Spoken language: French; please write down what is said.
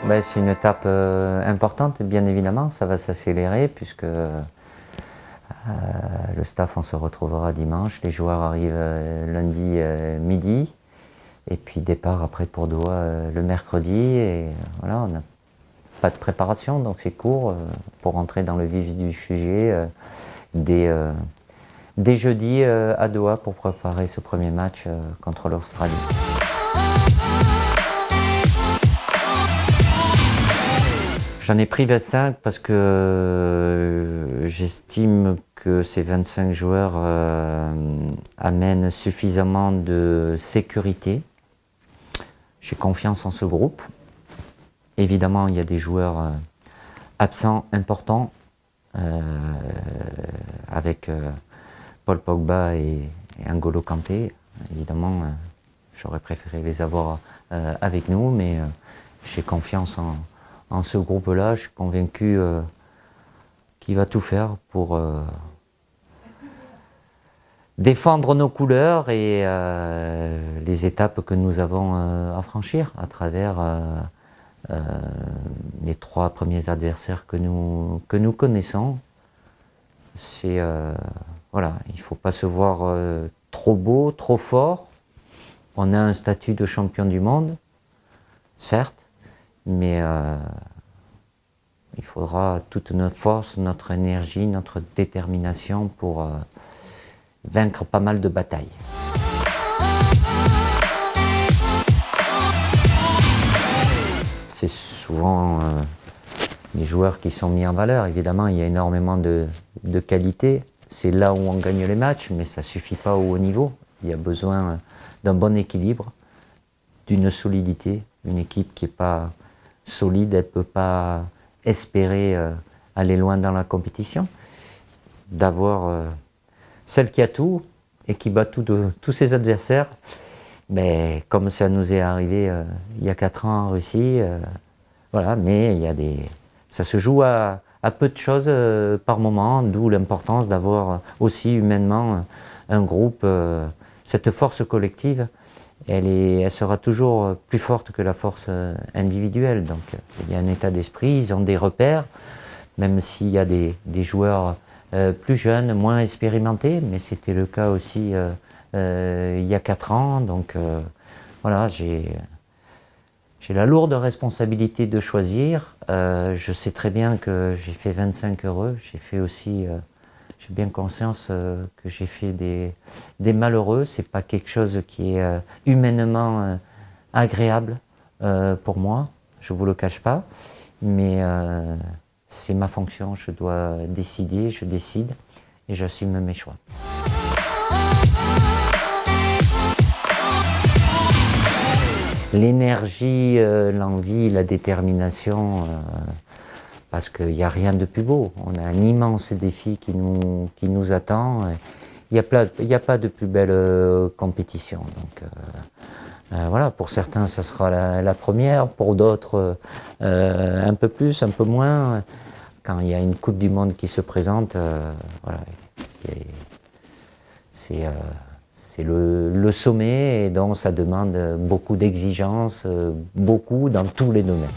C'est une étape importante, bien évidemment. Ça va s'accélérer puisque le staff, on se retrouvera dimanche. Les joueurs arrivent lundi midi. Et puis départ après pour Doha le mercredi. Et voilà, on n'a pas de préparation, donc c'est court pour rentrer dans le vif du sujet dès jeudi à Doha pour préparer ce premier match contre l'Australie. J'en ai pris 25 parce que j'estime que ces 25 joueurs amènent suffisamment de sécurité. J'ai confiance en ce groupe. Évidemment, il y a des joueurs absents importants avec Paul Pogba et N'Golo Kanté. Évidemment, j'aurais préféré les avoir avec nous, mais j'ai confiance en ce groupe-là. Je suis convaincu qu'il va tout faire pour défendre nos couleurs et les étapes que nous avons à franchir à travers les 3 premiers adversaires que nous connaissons. Voilà, il ne faut pas se voir trop beau, trop fort. On a un statut de champion du monde, certes, mais il faudra toute notre force, notre énergie, notre détermination pour vaincre pas mal de batailles. C'est souvent les joueurs qui sont mis en valeur. Évidemment, il y a énormément de qualité. C'est là où on gagne les matchs, mais ça ne suffit pas au haut niveau. Il y a besoin d'un bon équilibre, d'une solidité. Une équipe qui n'est pas solide, elle ne peut pas espérer aller loin dans la compétition. D'avoir celle qui a tout et qui bat tous ses adversaires, mais comme ça nous est arrivé il y a 4 ans en Russie, voilà, mais ça se joue à peu de choses par moment, d'où l'importance d'avoir aussi humainement un groupe, cette force collective. Elle sera toujours plus forte que la force individuelle. Donc il y a un état d'esprit, ils ont des repères, même s'il y a des joueurs plus jeunes, moins expérimentés, mais c'était le cas aussi il y a 4 ans. Donc voilà, j'ai la lourde responsabilité de choisir. Je sais très bien que j'ai fait 25 heureux, j'ai bien conscience que j'ai fait des malheureux. C'est pas quelque chose qui est humainement agréable pour moi, je vous le cache pas, mais c'est ma fonction, je dois décider, je décide et j'assume mes choix. L'énergie, l'envie, la détermination, parce qu'il n'y a rien de plus beau. On a un immense défi qui nous attend. Il n'y a pas de plus belle compétition. Donc voilà, pour certains, ça sera la première, pour d'autres, un peu plus, un peu moins. Quand il y a une Coupe du Monde qui se présente, voilà, c'est le sommet, et donc ça demande beaucoup d'exigences, beaucoup dans tous les domaines.